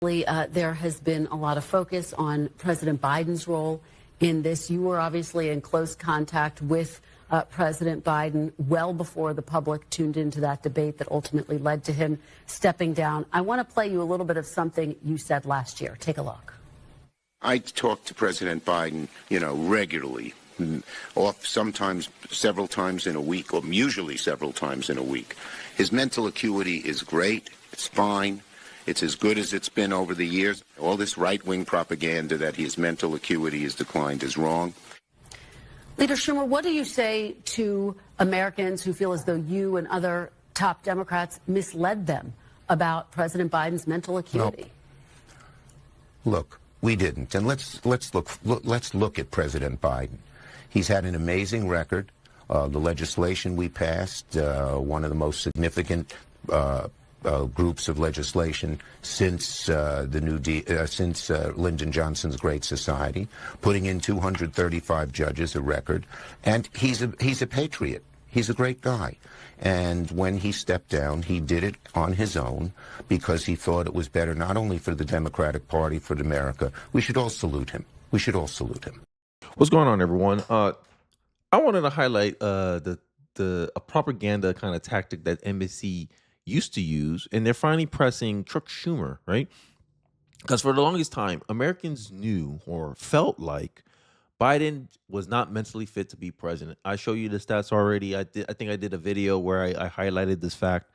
There has been a lot of focus on President Biden's role in this. You were obviously in close contact with President Biden well before the public tuned into that debate that ultimately led to him stepping down. I want to play you a little bit of something you said last year. Take a look. I talk to President Biden, regularly, sometimes several times in a week, or usually several times in a week. His mental acuity is great. It's fine. It's as good as it's been over the years. All this right-wing propaganda that his mental acuity has declined is wrong. Leader Schumer, what do you say to Americans who feel as though you and other top Democrats misled them about President Biden's mental acuity? No. Look, we didn't. And let's look at President Biden. He's had an amazing record. The legislation we passed, one of the most significant groups of legislation since since Lyndon Johnson's Great Society, putting in 235 judges, a record, and he's a patriot. He's a great guy. And when he stepped down, he did it on his own because he thought it was better not only for the Democratic Party, for America. We should all salute him. We should all salute him. What's going on, everyone? I wanted to highlight a propaganda kind of tactic that NBC used to use, and they're finally pressing Chuck Schumer, right? Because for the longest time, Americans knew or felt like Biden was not mentally fit to be president. I show you the stats already. I think I did a video where I highlighted this fact.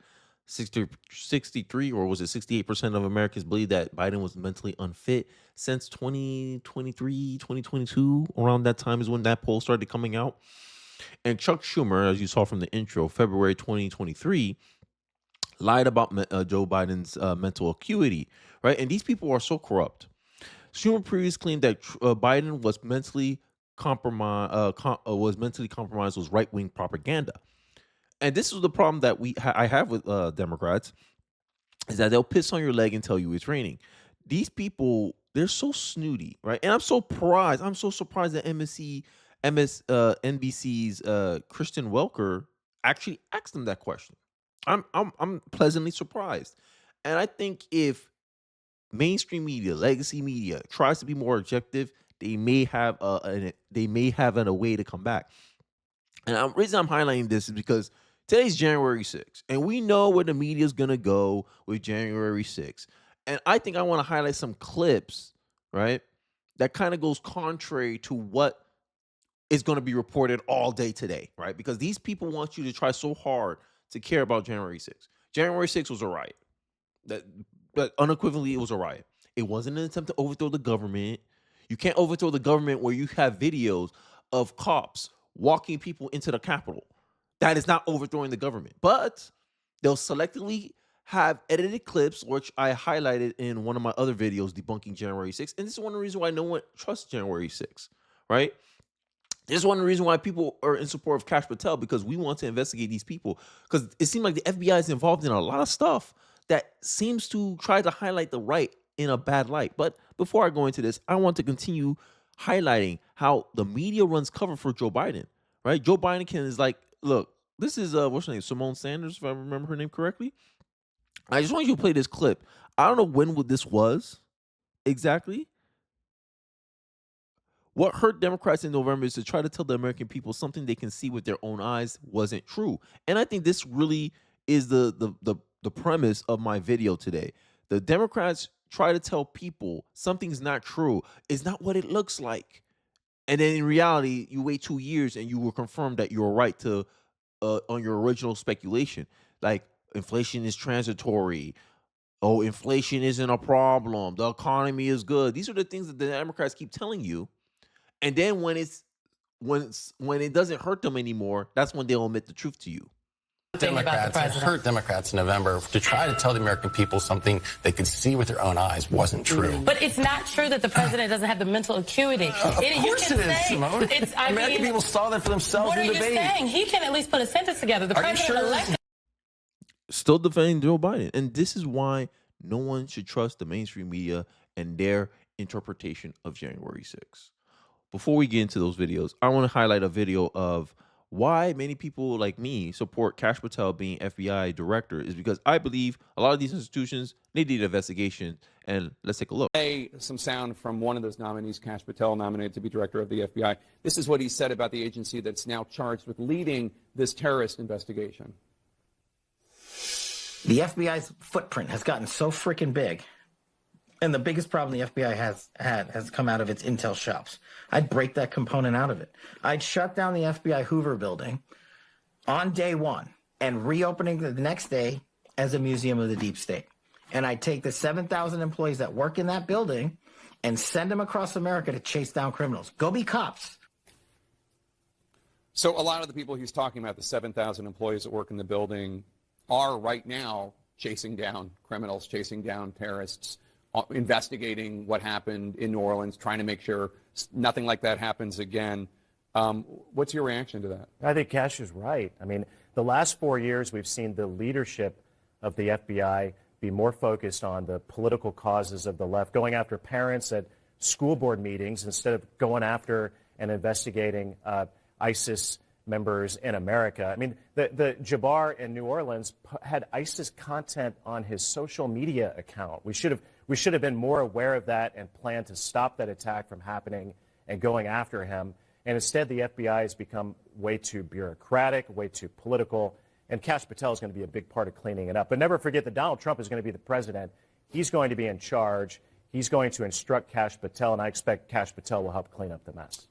63 or was it 68% of Americans believe that Biden was mentally unfit since 2023, 2022. Around that time is when that poll started coming out. And Chuck Schumer, as you saw from the intro, February 2023, lied about Joe Biden's mental acuity, right? And these people are so corrupt. Schumer previously claimed that Biden was mentally compromised. Was right-wing propaganda, and this is the problem that I have with Democrats, is that they'll piss on your leg and tell you it's raining. These people, they're so snooty, right? And I'm so surprised that NBC's Kristen Welker actually asked them that question. I'm pleasantly surprised. And I think if mainstream media, legacy media, tries to be more objective, they may have a way to come back. And the reason I'm highlighting this is because today's January 6th, and we know where the media is going to go with January 6th. And I think I want to highlight some clips, right, that kind of goes contrary to what is going to be reported all day today, right? Because these people want you to try so hard to care about January 6th. January 6th was a riot. That unequivocally, it was a riot. It wasn't an attempt to overthrow the government. You can't overthrow the government where you have videos of cops walking people into the Capitol. That is not overthrowing the government. But they'll selectively have edited clips, which I highlighted in one of my other videos debunking January 6th. And this is one of the reasons why no one trusts January 6th, right? This is one of the reasons why people are in support of Kash Patel, because we want to investigate these people. Because it seems like the FBI is involved in a lot of stuff that seems to try to highlight the right in a bad light. But before I go into this, I want to continue highlighting how the media runs cover for Joe Biden, right? Joe Biden is like, look, this is, what's her name? Simone Sanders, if I remember her name correctly. I just want you to play this clip. I don't know when this was exactly. What hurt Democrats in November is to try to tell the American people something they can see with their own eyes wasn't true. And I think this really is the premise of my video today. The Democrats try to tell people something's not true. It's not what it looks like. And then in reality, you wait 2 years and you will confirm that you're right to on your original speculation. Like, inflation is transitory. Oh, inflation isn't a problem. The economy is good. These are the things that the Democrats keep telling you. And then when it doesn't hurt them anymore, that's when they'll admit the truth to you. Democrats hurt Democrats in November to try to tell the American people something they could see with their own eyes wasn't true. But it's not true that the president doesn't have the mental acuity. Of course it is, Simone. American people saw that for themselves in the debate. What are you saying? He can at least put a sentence together. The president elected. Still defending Joe Biden. And this is why no one should trust the mainstream media and their interpretation of January 6th. Before we get into those videos, I want to highlight a video of why many people like me support Kash Patel being FBI director is because I believe a lot of these institutions, they need an investigation. And let's take a look. Some sound from one of those nominees, Kash Patel, nominated to be director of the FBI. This is what he said about the agency that's now charged with leading this terrorist investigation. The FBI's footprint has gotten so freaking big. And the biggest problem the FBI has come out of its intel shops. I'd break that component out of it. I'd shut down the FBI Hoover building on day one and reopening the next day as a museum of the deep state. And I'd take the 7,000 employees that work in that building and send them across America to chase down criminals. Go be cops. So a lot of the people he's talking about, the 7,000 employees that work in the building, are right now chasing down criminals, chasing down terrorists, investigating what happened in New Orleans, trying to make sure nothing like that happens again. What's your reaction to that? I think Kash is right. I mean, the last 4 years, we've seen the leadership of the FBI be more focused on the political causes of the left, going after parents at school board meetings instead of going after and investigating ISIS members in America. I mean, the Jabbar in New Orleans had ISIS content on his social media account. We should have been more aware of that and planned to stop that attack from happening and going after him. And instead, the FBI has become way too bureaucratic, way too political. And Kash Patel is going to be a big part of cleaning it up. But never forget that Donald Trump is going to be the president. He's going to be in charge. He's going to instruct Kash Patel, and I expect Kash Patel will help clean up the mess.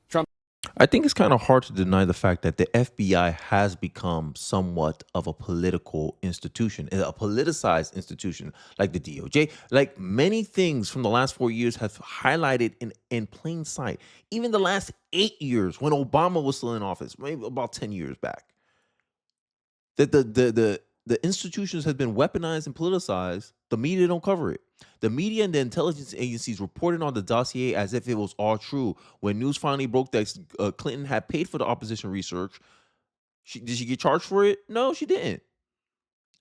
I think it's kind of hard to deny the fact that the FBI has become somewhat of a political institution, a politicized institution, like the DOJ. Like many things from the last 4 years have highlighted in plain sight. Even the last 8 years, when Obama was still in office, maybe about 10 years back, that the institutions have been weaponized and politicized. The media don't cover it. The media and the intelligence agencies reported on the dossier as if it was all true. When news finally broke that Clinton had paid for the opposition research, did she get charged for it? No, she didn't.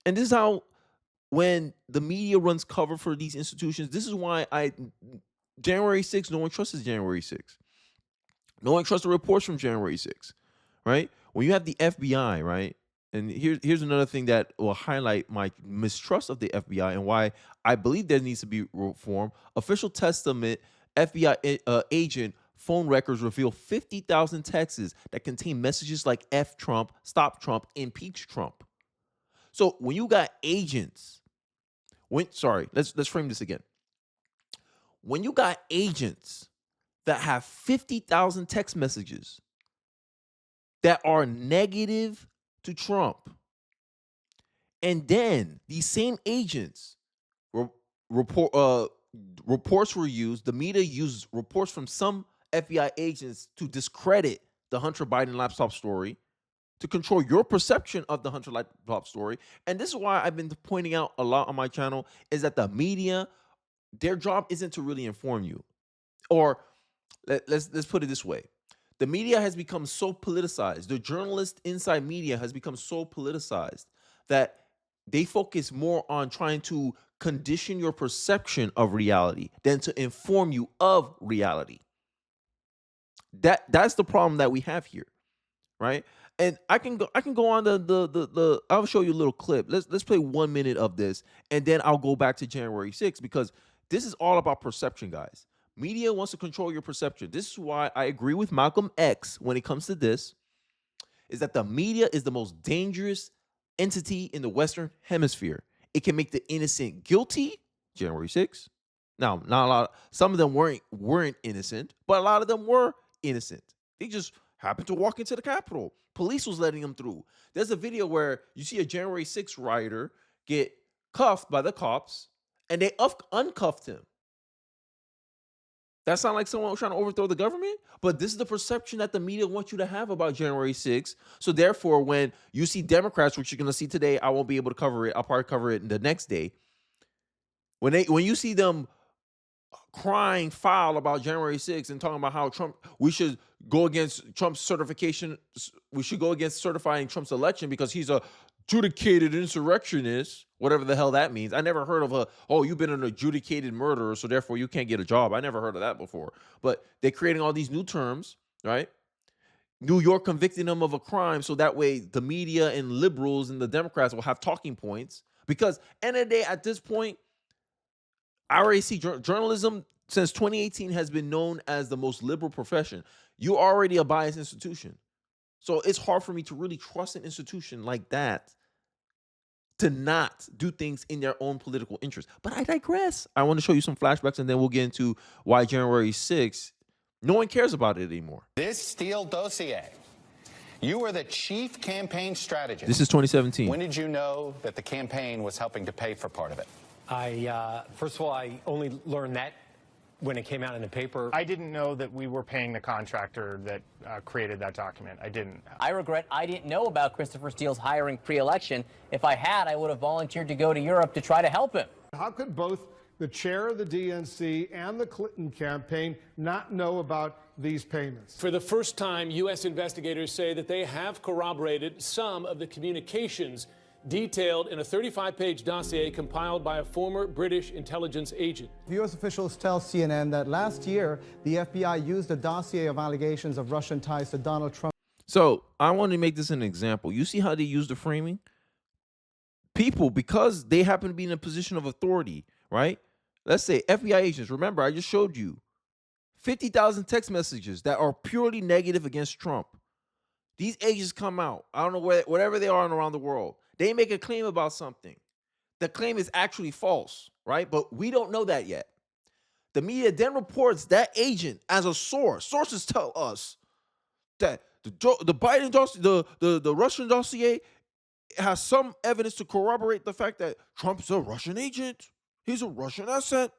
And this is how, when the media runs cover for these institutions, this is why January 6th, no one trusts January 6th. No one trusts the reports from January 6th, right? When you have the FBI, right? And here's another thing that will highlight my mistrust of the FBI and why I believe there needs to be reform. Official testament, FBI agent phone records reveal 50,000 texts that contain messages like F Trump, stop Trump, impeach Trump. So when you got agents, let's frame this again. When you got agents that have 50,000 text messages that are negative to Trump, and then these same agents reports were used, the media used reports from some FBI agents to discredit the Hunter Biden laptop story, to control your perception of the Hunter laptop story. And this is why I've been pointing out a lot on my channel, is that the media, their job isn't to really inform you. Or let's put it this way. The media has become so politicized. The journalist inside media has become so politicized that they focus more on trying to condition your perception of reality than to inform you of reality. That's the problem that we have here, right? And I can go on I'll show you a little clip. Let's play 1 minute of this, and then I'll go back to January 6th, because this is all about perception, guys. Media wants to control your perception. This is why I agree with Malcolm X when it comes to this, is that the media is the most dangerous entity in the Western Hemisphere. It can make the innocent guilty, January 6th. Now, not a lot. Some of them weren't innocent, but a lot of them were innocent. They just happened to walk into the Capitol. Police was letting them through. There's a video where you see a January 6th rioter get cuffed by the cops, and they uncuffed him. That sounds like someone trying to overthrow the government? But this is the perception that the media wants you to have about January 6th. So therefore, when you see Democrats, which you're going to see today, I won't be able to cover it. I'll probably cover it the next day. When you see them crying foul about January 6th and talking about how we should go against Trump's certification, we should go against certifying Trump's election because he's a adjudicated insurrectionist, whatever the hell that means. I never heard of you've been an adjudicated murderer, so therefore you can't get a job. I never heard of that before. But they're creating all these new terms, right? New York convicting them of a crime so that way the media and liberals and the Democrats will have talking points. Because end of the day, at this point, I already see journalism since 2018 has been known as the most liberal profession. You're already a biased institution. So it's hard for me to really trust an institution like that to not do things in their own political interest. But I digress. I want to show you some flashbacks, and then we'll get into why January 6th, no one cares about it anymore. This Steele dossier, you were the chief campaign strategist. This is 2017. When did you know that the campaign was helping to pay for part of it? First of all, I only learned that when it came out in the paper. I didn't know that we were paying the contractor that created that document. I didn't. I regret I didn't know about Christopher Steele's hiring pre-election. If I had, I would have volunteered to go to Europe to try to help him. How could both the chair of the DNC and the Clinton campaign not know about these payments? For the first time, U.S. investigators say that they have corroborated some of the communications detailed in a 35-page dossier compiled by a former British intelligence agent. U.S. officials tell CNN that last year, the FBI used a dossier of allegations of Russian ties to Donald Trump. So I want to make this an example. You see how they use the framing? People, because they happen to be in a position of authority, right? Let's say FBI agents. Remember, I just showed you 50,000 text messages that are purely negative against Trump. These agents come out. I don't know wherever they are around the world. They make a claim about something. The claim is actually false, right? But we don't know that yet. The media then reports that agent as a source. Sources tell us that the Biden dossier, the Russian dossier has some evidence to corroborate the fact that Trump's a Russian agent. He's a Russian asset.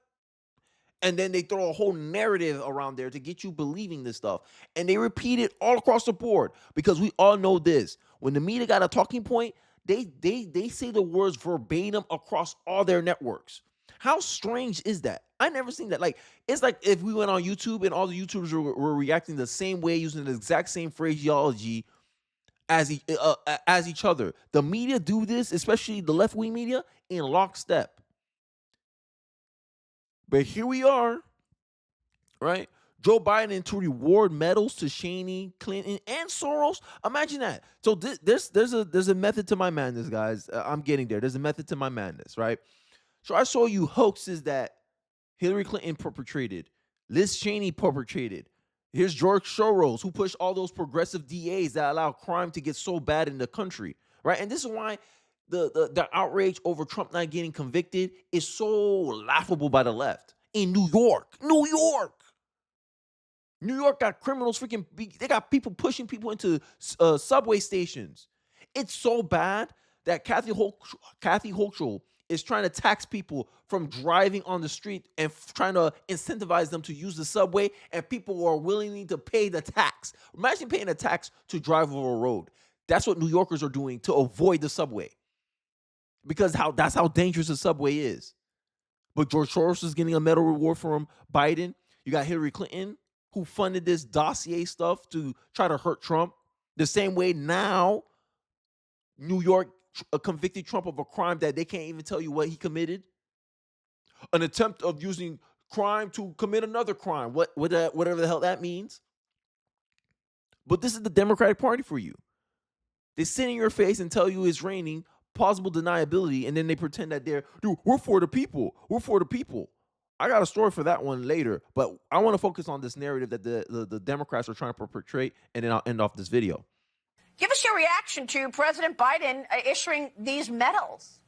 And then they throw a whole narrative around there to get you believing this stuff. And they repeat it all across the board because we all know this. When the media got a talking point, they say the words verbatim across all their networks. How strange is that? I never seen that. Like, it's like if we went on YouTube and all the YouTubers were reacting the same way, using the exact same phraseology as each other. The media do this, especially the left-wing media, in lockstep. But here we are, right? Joe Biden to reward medals to Cheney, Clinton, and Soros. Imagine that. So there's a method to my madness, guys. I'm getting there. There's a method to my madness, right? So I saw you hoaxes that Hillary Clinton perpetrated, Liz Cheney perpetrated. Here's George Soros, who pushed all those progressive DAs that allow crime to get so bad in the country, right? And this is why the outrage over Trump not getting convicted is so laughable by the left. In New York. New York got criminals they got people pushing people into subway stations. It's so bad that Kathy Hochul is trying to tax people from driving on the street and trying to incentivize them to use the subway, and people are willing to pay the tax. Imagine paying a tax to drive over a road. That's what New Yorkers are doing to avoid the subway. Because that's how dangerous the subway is. But George Soros is getting a medal reward from Biden. You got Hillary Clinton, who funded this dossier stuff to try to hurt Trump. The same way now, New York convicted Trump of a crime that they can't even tell you what he committed. An attempt of using crime to commit another crime, whatever the hell that means. But this is the Democratic Party for you. They sit in your face and tell you it's raining, plausible deniability, and then they pretend that we're for the people. We're for the people. I got a story for that one later, but I want to focus on this narrative that the Democrats are trying to perpetrate, and then I'll end off this video. Give us your reaction to President Biden issuing these medals.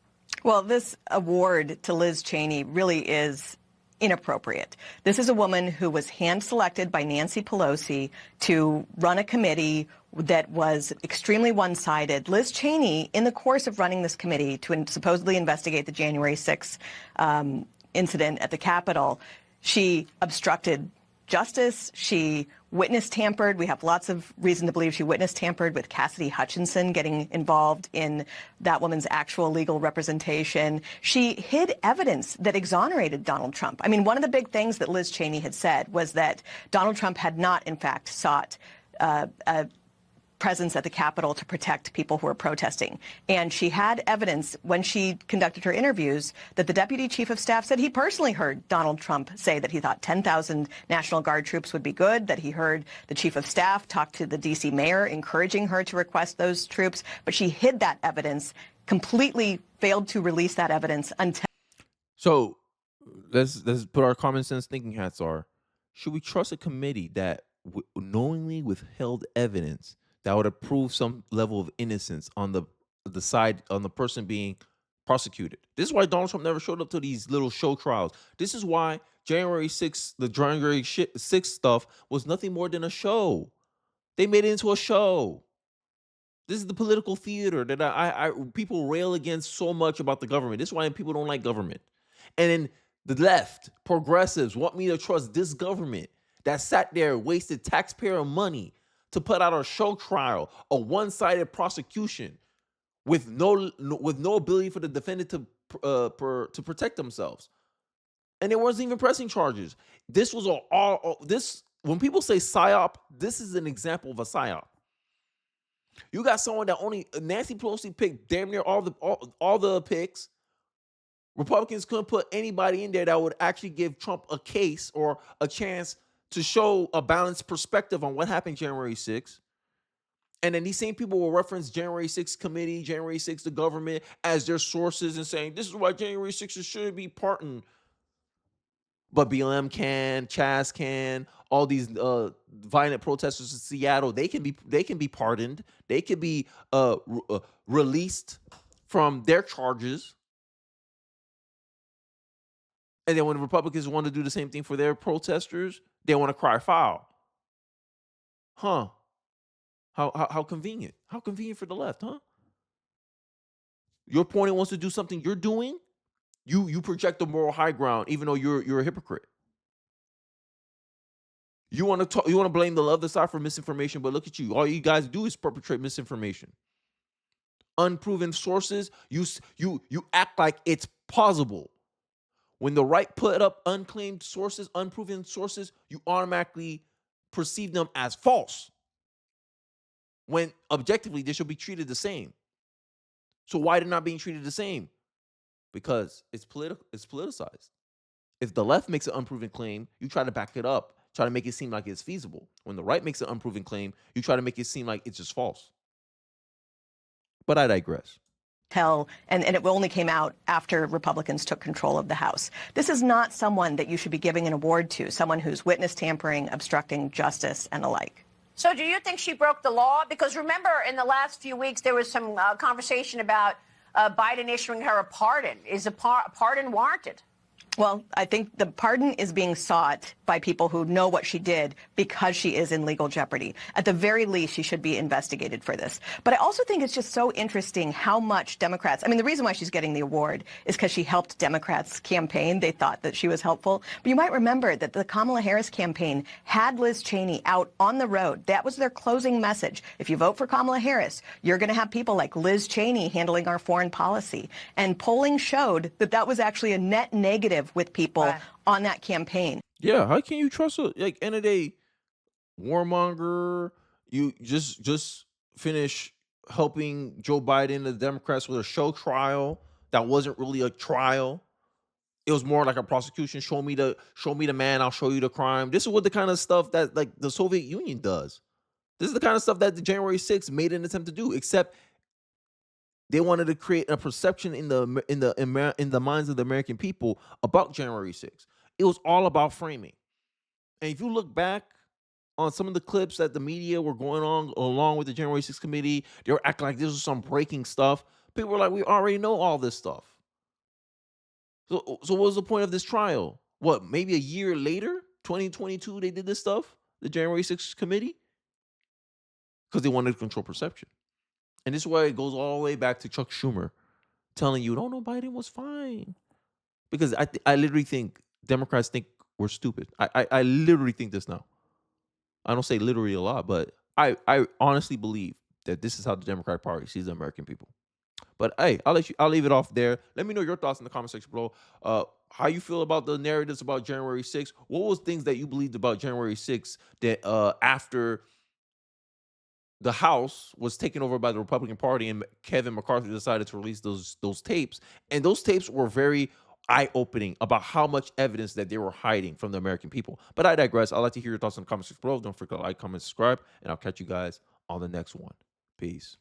Well, this award to Liz Cheney really is inappropriate. This is a woman who was hand-selected by Nancy Pelosi to run a committee that was extremely one-sided. Liz Cheney, in the course of running this committee to supposedly investigate the January 6th incident at the Capitol, she obstructed justice. She witness tampered. We have lots of reason to believe she witness tampered with Cassidy Hutchinson getting involved in that woman's actual legal representation. She hid evidence that exonerated Donald Trump. I mean, one of the big things that Liz Cheney had said was that Donald Trump had not, in fact, sought presence at the Capitol to protect people who were protesting. And she had evidence when she conducted her interviews that the deputy chief of staff said he personally heard Donald Trump say that he thought 10,000 National Guard troops would be good, that he heard the chief of staff talk to the D.C. mayor encouraging her to request those troops. But she hid that evidence, completely failed to release that evidence until. So let's put our common sense thinking hats on. Should we trust a committee that knowingly withheld evidence that would have proved some level of innocence on the side on the person being prosecuted? This is why Donald Trump never showed up to these little show trials. This is why January 6th, the January 6th stuff was nothing more than a show. They made it into a show. This is the political theater that I people rail against so much about the government. This is why people don't like government. And then the left, progressives, want me to trust this government that sat there, wasted taxpayer money to put out a show trial, a one-sided prosecution with no ability for the defendant to protect themselves. And it wasn't even pressing charges. This was this. When people say psyop, this is an example of a psyop. You got someone that only Nancy Pelosi picked damn near all the picks. Republicans couldn't put anybody in there that would actually give Trump a case or a chance to show a balanced perspective on what happened January 6th. And then these same people will reference January 6th committee, January 6th the government as their sources and saying this is why January 6th should be pardoned. But BLM can, Chaz can, all these violent protesters in Seattle, they can be pardoned. They can be released from their charges. And then when the Republicans want to do the same thing for their protesters, they want to cry foul. Huh? How convenient? How convenient for the left, huh? Your opponent wants to do something you're doing. You project the moral high ground, even though you're a hypocrite. You want to blame the other side for misinformation, but look at you. All you guys do is perpetrate misinformation. Unproven sources, you act like it's plausible. When the right put up unclaimed sources, unproven sources, you automatically perceive them as false. When objectively they should be treated the same. So why they're not being treated the same? Because it's politicized. If the left makes an unproven claim, you try to back it up, try to make it seem like it's feasible. When the right makes an unproven claim, you try to make it seem like it's just false. But I digress. And it only came out after Republicans took control of the House. This is not someone that you should be giving an award to, someone who's witness tampering, obstructing justice, and the like. So do you think she broke the law? Because remember, in the last few weeks, there was some conversation about Biden issuing her a pardon. Is a pardon warranted? Well, I think the pardon is being sought by people who know what she did because she is in legal jeopardy. At the very least, she should be investigated for this. But I also think it's just so interesting how much Democrats, I mean, the reason why she's getting the award is because she helped Democrats campaign. They thought that she was helpful. But you might remember that the Kamala Harris campaign had Liz Cheney out on the road. That was their closing message. If you vote for Kamala Harris, you're going to have people like Liz Cheney handling our foreign policy. And polling showed that that was actually a net negative with people on that campaign. Yeah, how can you trust her? Like, end of the day, warmonger, you just finish helping Joe Biden, the Democrats, with a show trial that wasn't really a trial. It was more like a prosecution. Show me the man, I'll show you the crime. This is what the kind of stuff that like the Soviet Union does. This is the kind of stuff that the January 6th made an attempt to do, except they wanted to create a perception in the minds of the American people about January 6th. It was all about framing. And if you look back on some of the clips that the media were going on along with the January 6th committee, they were acting like this was some breaking stuff. People were like, we already know all this stuff. So what was the point of this trial? What, maybe a year later, 2022, they did this stuff, the January 6th committee? Because they wanted to control perception. And this is why it goes all the way back to Chuck Schumer telling you, no, Biden was fine. Because I literally think Democrats think we're stupid. I literally think this now. I don't say literally a lot, but I honestly believe that this is how the Democratic Party sees the American people. But hey, I'll leave it off there. Let me know your thoughts in the comment section below. How you feel about the narratives about January 6th? What was things that you believed about January 6th that after the House was taken over by the Republican Party, and Kevin McCarthy decided to release those tapes, and those tapes were very eye-opening about how much evidence that they were hiding from the American people. But I digress. I'd like to hear your thoughts in the comments below. Don't forget to like, comment, subscribe, and I'll catch you guys on the next one. Peace.